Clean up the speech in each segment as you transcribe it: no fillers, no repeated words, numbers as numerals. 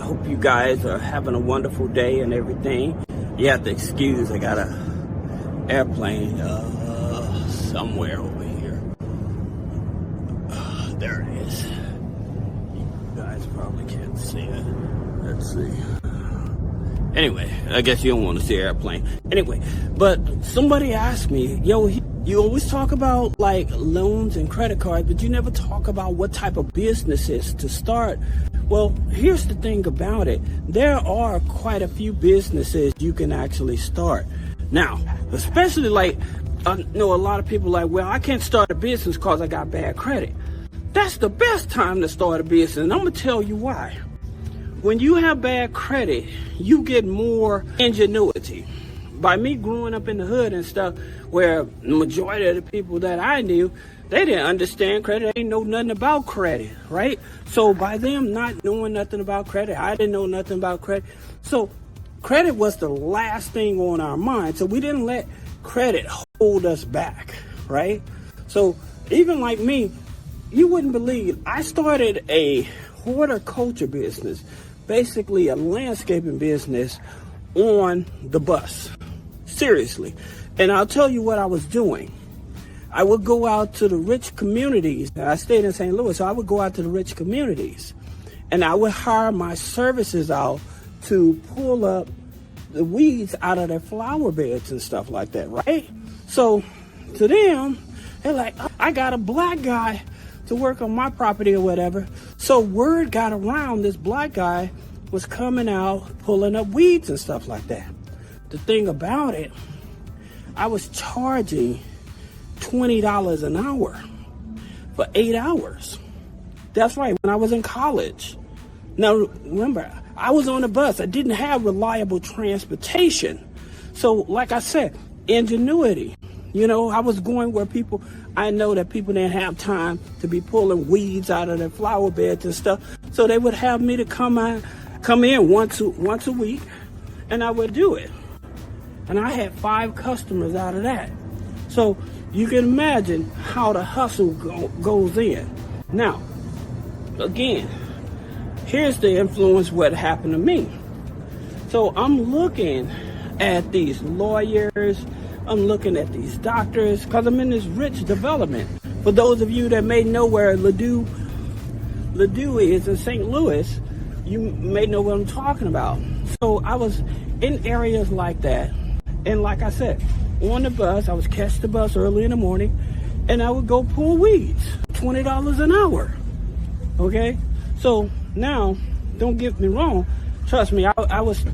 hope you guys are having a wonderful day and everything. You have to excuse, I got a airplane somewhere over here. There it is. You guys probably can't see it. Let's see. Anyway, I guess you don't want to see an airplane. Anyway, but somebody asked me, yo, you always talk about like loans and credit cards, but you never talk about what type of businesses to start. Well, here's the thing about it. There are quite a few businesses you can actually start. Now, especially like, I know a lot of people like, well, I can't start a business because I got bad credit. That's the best time to start a business, and I'm going to tell you why. When you have bad credit, you get more ingenuity. By me growing up in the hood and stuff, where the majority of the people that I knew, they didn't understand credit. They didn't know nothing about credit, right? So by them not knowing nothing about credit, I didn't know nothing about credit. So credit was the last thing on our mind. So we didn't let credit hold us back, right? So even like me, you wouldn't believe, I started a horticulture business, basically a landscaping business on the bus. Seriously. And I'll tell you what I was doing. I would go out to the rich communities. I stayed in St. Louis, so I would go out to the rich communities. And I would hire my services out to pull up the weeds out of their flower beds and stuff like that, right? So to them, they're like, I got a black guy to work on my property or whatever. So word got around this black guy was coming out, pulling up weeds and stuff like that. The thing about it, I was charging $20 an hour for 8 hours. That's right, when I was in college. Now, remember, I was on a bus. I didn't have reliable transportation. So, like I said, ingenuity. You know, I was going where I know that people didn't have time to be pulling weeds out of their flower beds and stuff. So they would have me to come in once a week, and I would do it. And I had 5 customers out of that. So you can imagine how the hustle goes in. Now, again, here's the influence what happened to me. So I'm looking at these lawyers, I'm looking at these doctors, because I'm in this rich development. For those of you that may know where Ladue is in St. Louis, you may know what I'm talking about. So I was in areas like that. And like I said, on the bus, I would catch the bus early in the morning, and I would go pull weeds, $20 an hour. Okay? So now, don't get me wrong. Trust me, I was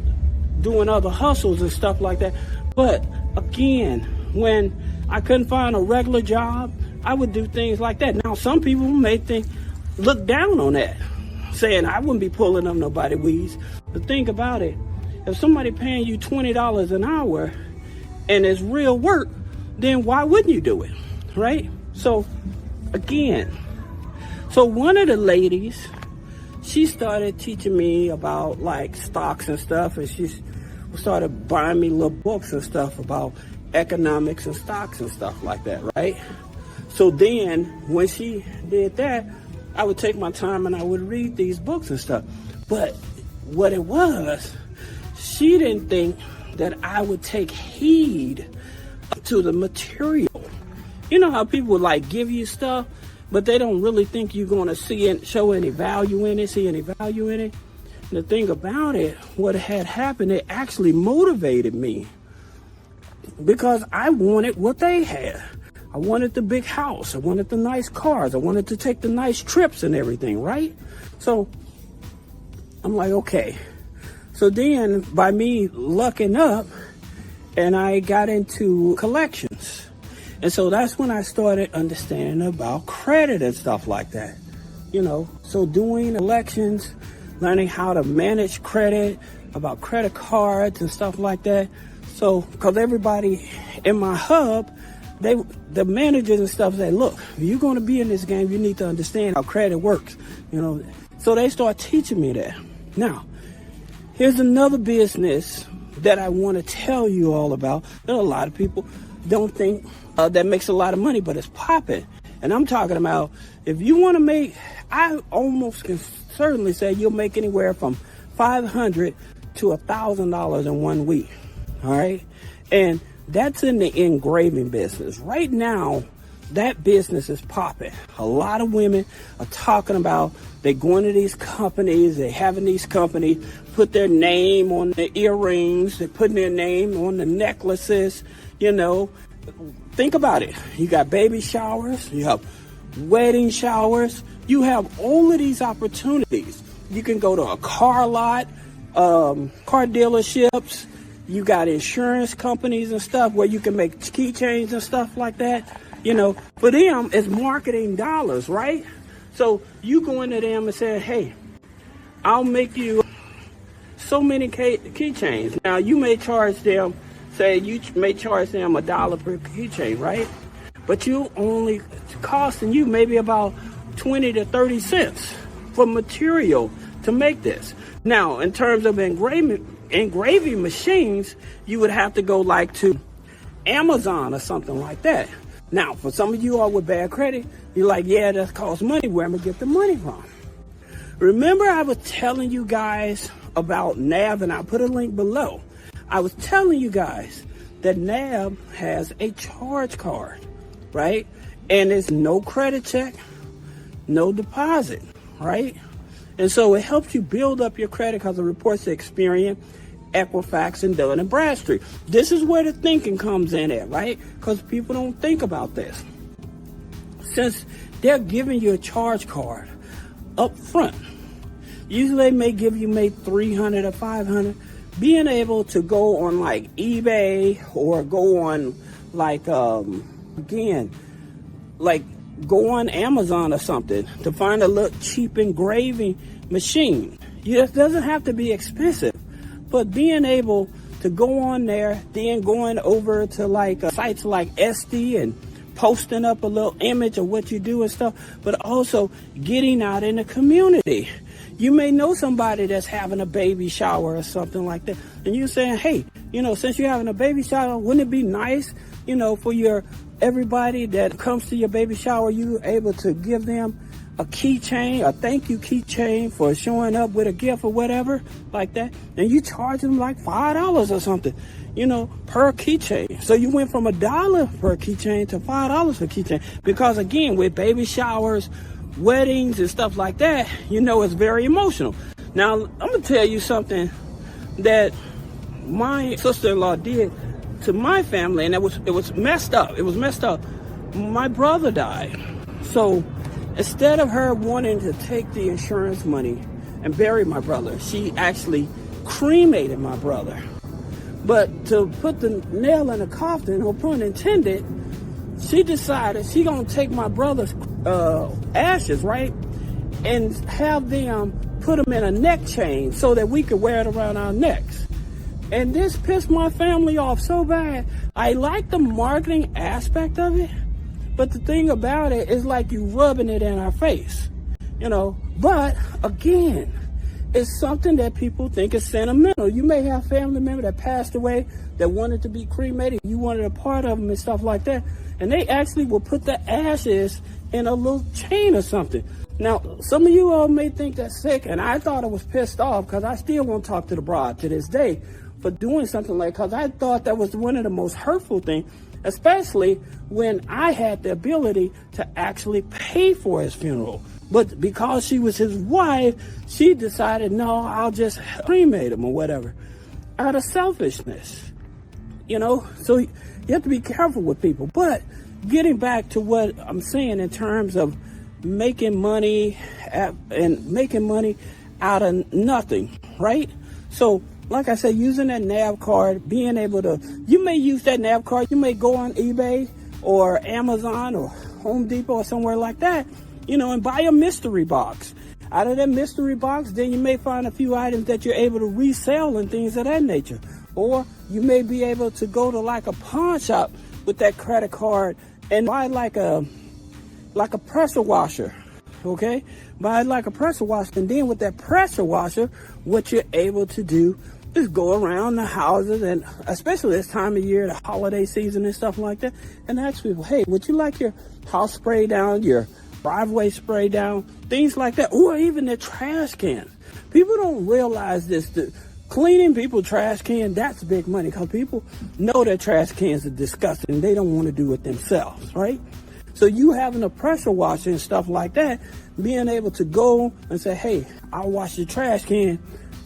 doing other hustles and stuff like that. But again, when I couldn't find a regular job, I would do things like that. Now, some people may look down on that, saying I wouldn't be pulling up nobody weeds. But think about it. If somebody paying you $20 an hour and it's real work, then why wouldn't you do it, right? So, again, one of the ladies, she started teaching me about like stocks and stuff, and she started buying me little books and stuff about economics and stocks and stuff like that, right? So then when she did that, I would take my time and I would read these books and stuff. But what it was, she didn't think that I would take heed to the material. You know how people like give you stuff, but they don't really think you're going to show any value in it, And the thing about it, what had happened, it actually motivated me because I wanted what they had. I wanted the big house. I wanted the nice cars. I wanted to take the nice trips and everything, right? So I'm like, okay. So then by me lucking up, and I got into collections. And so that's when I started understanding about credit and stuff like that. You know, so doing elections, learning how to manage credit, about credit cards and stuff like that. So, because everybody in my hub, the managers and stuff say, look, if you're going to be in this game, you need to understand how credit works. You know, so they start teaching me that. Now, here's another business that I want to tell you all about that a lot of people don't think that makes a lot of money, but it's popping. And I'm talking about if you want to make, I almost can certainly say you'll make anywhere from $500 to $1,000 in 1 week. All right. And that's in the engraving business. Right now, that business is popping. A lot of women are talking about they're going to these companies, they're having these companies put their name on the earrings, they're putting their name on the necklaces, Think about it. You got baby showers, you have wedding showers, you have all of these opportunities. You can go to a car lot, car dealerships, you got insurance companies and stuff where you can make keychains and stuff like that. For them, it's marketing dollars, right? So you go into them and say, hey, I'll make you so many keychains. Now, you may charge them, $1 per keychain, right? But you only costing you maybe about 20 to 30 cents for material to make this. Now, in terms of engraving machines, you would have to go like to Amazon or something like that. Now, for some of you all with bad credit, you're like, yeah, that costs money. Where am I get the money from? Remember, I was telling you guys about NAB, and I'll put a link below. I was telling you guys that NAB has a charge card, right? And it's no credit check, no deposit, right? And so it helps you build up your credit because it reports to Experian, Equifax, and Dun & Bradstreet. This is where the thinking comes in at, right? Because people don't think about this. Since they're giving you a charge card up front, usually they may give you maybe $300 or $500. Being able to go on like eBay or go on like, go on Amazon or something to find a little cheap engraving machine. It doesn't have to be expensive. But being able to go on there, then going over to like sites like Etsy and posting up a little image of what you do and stuff, but also getting out in the community. You may know somebody that's having a baby shower or something like that. And you're saying, hey, since you're having a baby shower, wouldn't it be nice, for everybody that comes to your baby shower, you able to give them a keychain, a thank you keychain for showing up with a gift or whatever like that, and you charge them like $5 or something, per keychain. So you went from $1 per keychain to $5 per keychain, because again, with baby showers, weddings and stuff like that, it's very emotional. Now, I'm gonna tell you something that my sister-in-law did to my family, and it was messed up. It was messed up. My brother died, so instead of her wanting to take the insurance money and bury my brother, she actually cremated my brother. But to put the nail in the coffin, no pun intended, she decided she gonna take my brother's ashes, right, and have them put them in a neck chain so that we could wear it around our necks. And this pissed my family off so bad. I like the marketing aspect of it, but the thing about it is like you rubbing it in our face, But again, it's something that people think is sentimental. You may have family member that passed away that wanted to be cremated. You wanted a part of them and stuff like that. And they actually will put the ashes in a little chain or something. Now, some of you all may think that's sick, and I thought I was pissed off because I still won't talk to the bride to this day for doing something like, because I thought that was one of the most hurtful things, especially when I had the ability to actually pay for his funeral. But because she was his wife, she decided, no, I'll just cremate him or whatever, out of selfishness, So you have to be careful with people. But getting back to what I'm saying in terms of making money out of nothing, right? So, like I said, using that NAB card, being able to, you may use that NAB card, you may go on eBay or Amazon or Home Depot or somewhere like that, and buy a mystery box. Out of that mystery box, then you may find a few items that you're able to resell and things of that nature. Or you may be able to go to like a pawn shop with that credit card and buy like a pressure washer, okay? Buy like a pressure washer, and then with that pressure washer, what you're able to do is go around the houses, and especially this time of year, the holiday season and stuff like that, and ask people, hey, would you like your house sprayed down, your driveway sprayed down, things like that, or even the trash cans. People don't realize this. Cleaning people's trash can, that's big money, because people know that trash cans are disgusting. They don't want to do it themselves, right? So you having a pressure washer and stuff like that, being able to go and say, hey, I'll wash your trash can,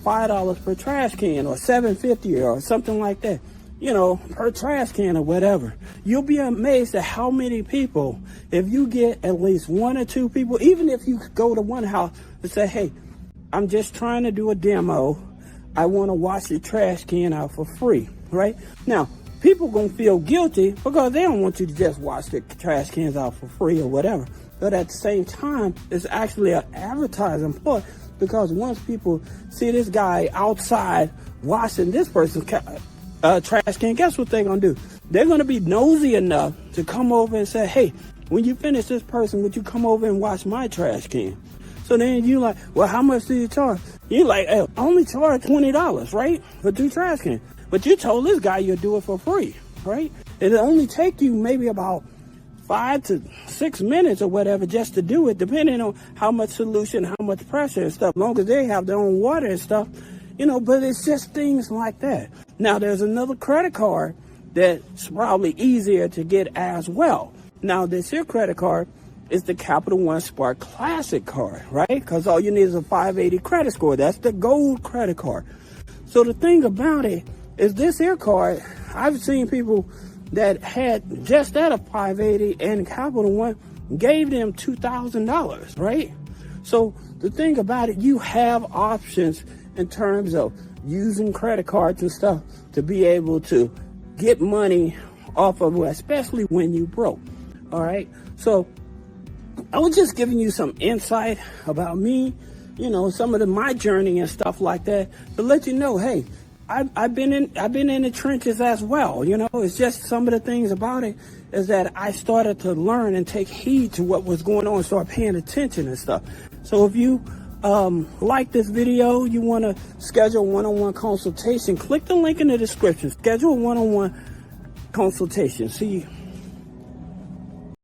$5 per trash can, or $7.50 or something like that, you know, per trash can or whatever. You'll be amazed at how many people, if you get at least one or two people, even if you go to one house and say, hey, I'm just trying to do a demo, I want to wash your trash can out for free, right? Now, people going to feel guilty because they don't want you to just wash their trash cans out for free or whatever. But at the same time, it's actually an advertising ploy, because once people see this guy outside washing this person's trash can, guess what they're going to do? They're going to be nosy enough to come over and say, hey, when you finish this person, would you come over and wash my trash can? So then you like, well, how much do you charge? You like, hey, I only charge $20, right? For 2 trash cans. But you told this guy you'll do it for free, right? It'll only take you maybe about 5 to 6 minutes or whatever just to do it, depending on how much solution, how much pressure and stuff, as long as they have their own water and stuff, you know, but it's just things like that. Now, there's another credit card that's probably easier to get as well. Now, this here credit card is the Capital One Spark Classic card, right? Because all you need is a 580 credit score. That's the gold credit card. So the thing about it is this here card, I've seen people that had just at a 580 and Capital One gave them $2,000, right? So the thing about it, you have options in terms of using credit cards and stuff to be able to get money off of it, especially when you broke, all right? So I was just giving you some insight about me, you know, some of my journey and stuff like that, to let you know, hey, I've been in the trenches as well. You know, it's just some of the things about it is that I started to learn and take heed to what was going on, start paying attention and stuff. So if you like this video, you want to schedule a one-on-one consultation, click the link in the description, schedule a one-on-one consultation. See you.